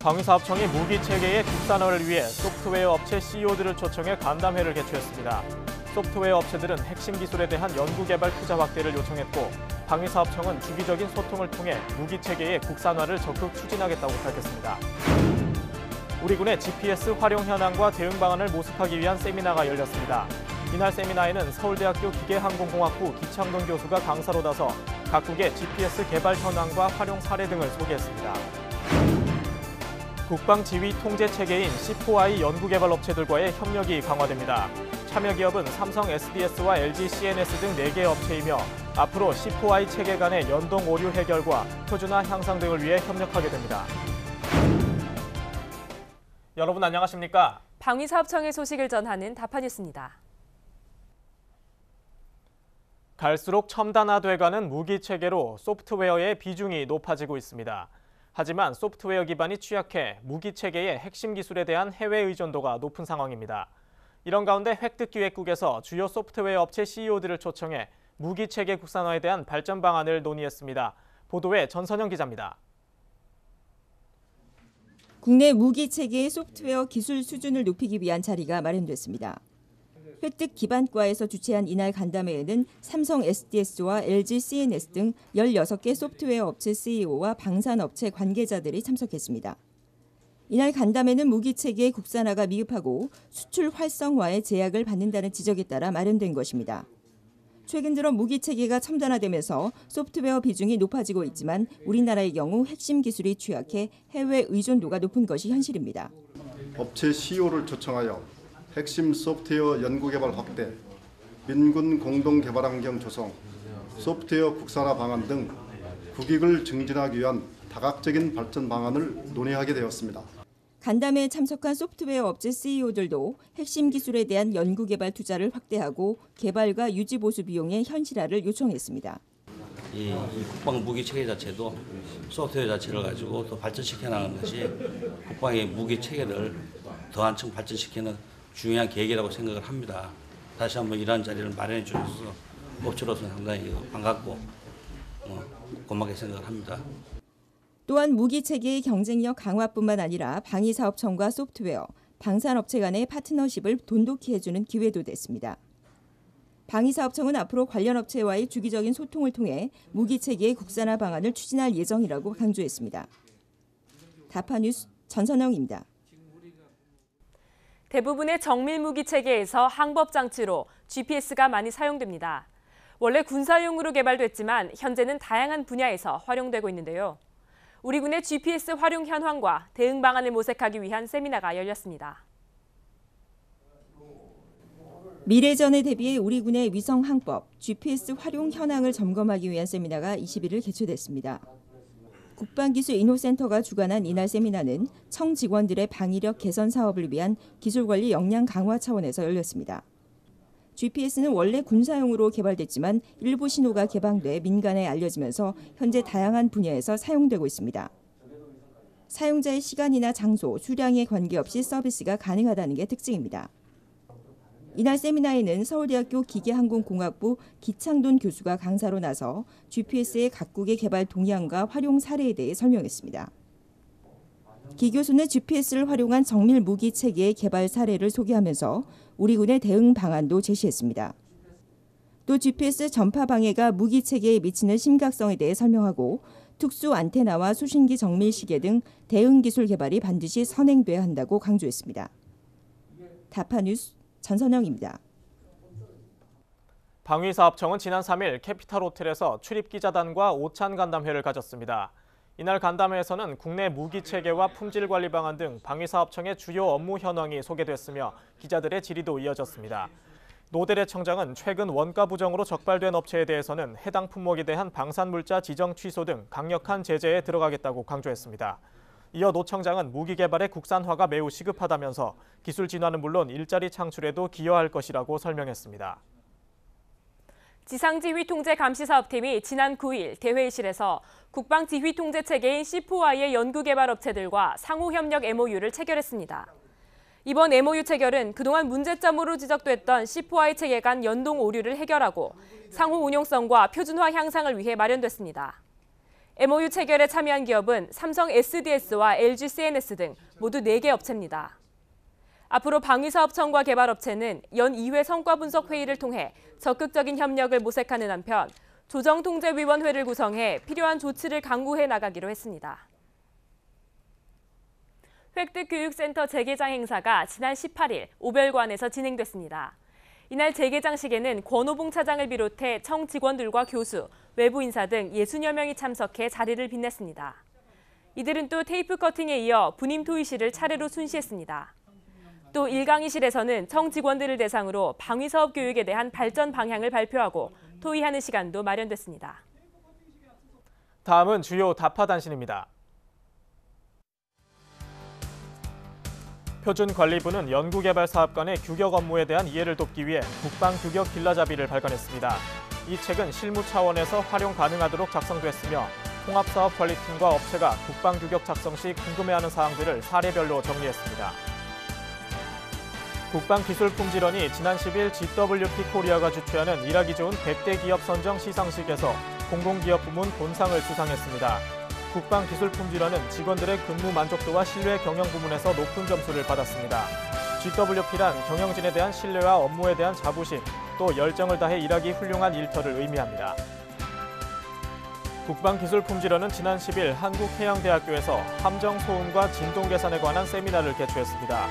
방위사업청이 무기체계의 국산화를 위해 소프트웨어 업체 CEO들을 초청해 간담회를 개최했습니다. 소프트웨어 업체들은 핵심 기술에 대한 연구개발 투자 확대를 요청했고 방위사업청은 주기적인 소통을 통해 무기체계의 국산화를 적극 추진하겠다고 밝혔습니다. 우리 군의 GPS 활용 현황과 대응 방안을 모색하기 위한 세미나가 열렸습니다. 이날 세미나에는 서울대학교 기계항공공학부 기창돈 교수가 강사로 나서 각국의 GPS 개발 현황과 활용 사례 등을 소개했습니다. 국방지휘통제체계인 C4I 연구개발업체들과의 협력이 강화됩니다. 참여기업은 삼성 SDS와 LG CNS 등 4개 업체이며 앞으로 C4I 체계 간의 연동 오류 해결과 표준화 향상 등을 위해 협력하게 됩니다. 여러분 안녕하십니까? 방위사업청의 소식을 전하는 다파뉴스입니다. 갈수록 첨단화돼가는 무기체계로 소프트웨어의 비중이 높아지고 있습니다. 하지만 소프트웨어 기반이 취약해 무기체계의 핵심 기술에 대한 해외 의존도가 높은 상황입니다. 이런 가운데 획득기획국에서 주요 소프트웨어 업체 CEO들을 초청해 무기체계 국산화에 대한 발전 방안을 논의했습니다. 보도에 전선영 기자입니다. 국내 무기체계의 소프트웨어 기술 수준을 높이기 위한 자리가 마련됐습니다. 획득기반과에서 주최한 이날 간담회에는 삼성 SDS와 LG CNS 등 16개 소프트웨어 업체 CEO와 방산업체 관계자들이 참석했습니다. 이날 간담회는 무기체계의 국산화가 미흡하고 수출 활성화에 제약을 받는다는 지적에 따라 마련된 것입니다. 최근 들어 무기체계가 첨단화되면서 소프트웨어 비중이 높아지고 있지만 우리나라의 경우 핵심 기술이 취약해 해외 의존도가 높은 것이 현실입니다. 업체 CEO를 초청하여 핵심 소프트웨어 연구개발 확대, 민군 공동개발환경 조성, 소프트웨어 국산화 방안 등 국익을 증진하기 위한 다각적인 발전 방안을 논의하게 되었습니다. 간담회에 참석한 소프트웨어 업체 CEO들도 핵심 기술에 대한 연구개발 투자를 확대하고 개발과 유지 보수 비용의 현실화를 요청했습니다. 이 국방 무기 체계 자체도 소프트웨어 자체를 가지고 더 발전시켜 나가는 것이 국방의 무기 체계를 더 한층 발전시키는 중요한 계획이라고 생각을 합니다. 다시 한번 이러한 자리를 마련해 주셔서 업체로서는 상당히 반갑고 고맙게 생각을 합니다. 또한 무기체계의 경쟁력 강화뿐만 아니라 방위사업청과 소프트웨어, 방산업체 간의 파트너십을 돈독히 해주는 기회도 됐습니다. 방위사업청은 앞으로 관련 업체와의 주기적인 소통을 통해 무기체계의 국산화 방안을 추진할 예정이라고 강조했습니다. 다파뉴스 전선영입니다. 대부분의 정밀 무기 체계에서 항법 장치로 GPS가 많이 사용됩니다. 원래 군사용으로 개발됐지만 현재는 다양한 분야에서 활용되고 있는데요. 우리 군의 GPS 활용 현황과 대응 방안을 모색하기 위한 세미나가 열렸습니다. 미래전에 대비해 우리 군의 위성 항법, GPS 활용 현황을 점검하기 위한 세미나가 21일 개최됐습니다. 국방기술인호센터가 주관한 이날 세미나는 청 직원들의 방위력 개선 사업을 위한 기술관리 역량 강화 차원에서 열렸습니다. GPS는 원래 군사용으로 개발됐지만 일부 신호가 개방돼 민간에 알려지면서 현재 다양한 분야에서 사용되고 있습니다. 사용자의 시간이나 장소, 수량에 관계없이 서비스가 가능하다는 게 특징입니다. 이날 세미나에는 서울대학교 기계항공공학부 기창돈 교수가 강사로 나서 GPS의 각국의 개발 동향과 활용 사례에 대해 설명했습니다. 기 교수는 GPS를 활용한 정밀 무기 체계의 개발 사례를 소개하면서 우리 군의 대응 방안도 제시했습니다. 또 GPS 전파 방해가 무기 체계에 미치는 심각성에 대해 설명하고 특수 안테나와 수신기 정밀 시계 등 대응 기술 개발이 반드시 선행돼야 한다고 강조했습니다. 다파뉴스 전선영입니다. 방위사업청은 지난 3일 캐피탈호텔에서 출입기자단과 오찬 간담회를 가졌습니다. 이날 간담회에서는 국내 무기체계와 품질관리 방안 등 방위사업청의 주요 업무 현황이 소개됐으며 기자들의 질의도 이어졌습니다. 노대래 청장은 최근 원가 부정으로 적발된 업체에 대해서는 해당 품목에 대한 방산물자 지정 취소 등 강력한 제재에 들어가겠다고 강조했습니다. 이어 노 청장은 무기 개발의 국산화가 매우 시급하다면서 기술 진화는 물론 일자리 창출에도 기여할 것이라고 설명했습니다. 지상지휘통제감시사업팀이 지난 9일 대회의실에서 국방지휘통제체계인 C4I의 연구개발업체들과 상호협력 MOU를 체결했습니다. 이번 MOU 체결은 그동안 문제점으로 지적됐던 C4I 체계 간 연동 오류를 해결하고 상호 운용성과 표준화 향상을 위해 마련됐습니다. MOU 체결에 참여한 기업은 삼성 SDS와 LG CNS 등 모두 4개 업체입니다. 앞으로 방위사업청과 개발업체는 연 2회 성과 분석 회의를 통해 적극적인 협력을 모색하는 한편 조정통제위원회를 구성해 필요한 조치를 강구해 나가기로 했습니다. 획득교육센터 재개장 행사가 지난 18일 오별관에서 진행됐습니다. 이날 재개장식에는 권오봉 차장을 비롯해 청 직원들과 교수, 외부 인사 등 60여 명이 참석해 자리를 빛냈습니다. 이들은 또 테이프 커팅에 이어 분임 토의실을 차례로 순시했습니다. 또 1강의실에서는 청 직원들을 대상으로 방위사업 교육에 대한 발전 방향을 발표하고 토의하는 시간도 마련됐습니다. 다음은 주요 다파단신입니다. 표준관리부는 연구개발사업 간의 규격 업무에 대한 이해를 돕기 위해 국방규격 길라잡이를 발간했습니다. 이 책은 실무 차원에서 활용 가능하도록 작성됐으며 통합사업관리팀과 업체가 국방규격 작성 시 궁금해하는 사항들을 사례별로 정리했습니다. 국방기술품질원이 지난 10일 GWP 코리아가 주최하는 일하기 좋은 100대 기업 선정 시상식에서 공공기업 부문 본상을 수상했습니다. 국방기술품질원은 직원들의 근무 만족도와 신뢰 경영 부문에서 높은 점수를 받았습니다. GWP란 경영진에 대한 신뢰와 업무에 대한 자부심, 또 열정을 다해 일하기 훌륭한 일터를 의미합니다. 국방기술품질원은 지난 10일 한국해양대학교에서 함정 소음과 진동 계산에 관한 세미나를 개최했습니다.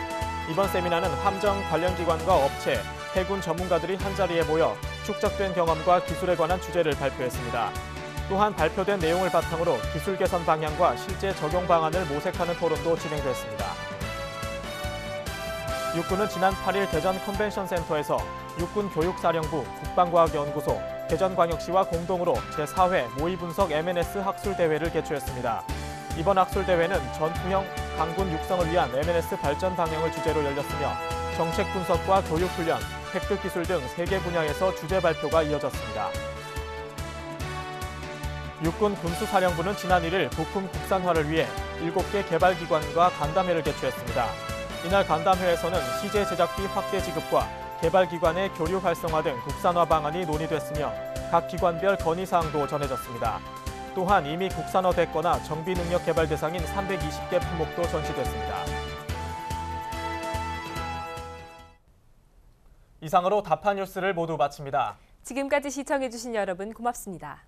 이번 세미나는 함정 관련 기관과 업체, 해군 전문가들이 한자리에 모여 축적된 경험과 기술에 관한 주제를 발표했습니다. 또한 발표된 내용을 바탕으로 기술 개선 방향과 실제 적용 방안을 모색하는 토론도 진행됐습니다. 육군은 지난 8일 대전 컨벤션센터에서 육군교육사령부, 국방과학연구소, 대전광역시와 공동으로 제4회 모의분석 MNS 학술대회를 개최했습니다. 이번 학술대회는 전투형 강군 육성을 위한 MNS 발전 방향을 주제로 열렸으며 정책 분석과 교육훈련, 획득기술 등 3개 분야에서 주제 발표가 이어졌습니다. 육군 군수사령부는 지난 1일 부품 국산화를 위해 7개 개발기관과 간담회를 개최했습니다. 이날 간담회에서는 시제 제작비 확대 지급과 개발기관의 교류 활성화 등 국산화 방안이 논의됐으며 각 기관별 건의사항도 전해졌습니다. 또한 이미 국산화됐거나 정비 능력 개발 대상인 320개 품목도 전시됐습니다. 이상으로 다파 뉴스를 모두 마칩니다. 지금까지 시청해주신 여러분 고맙습니다.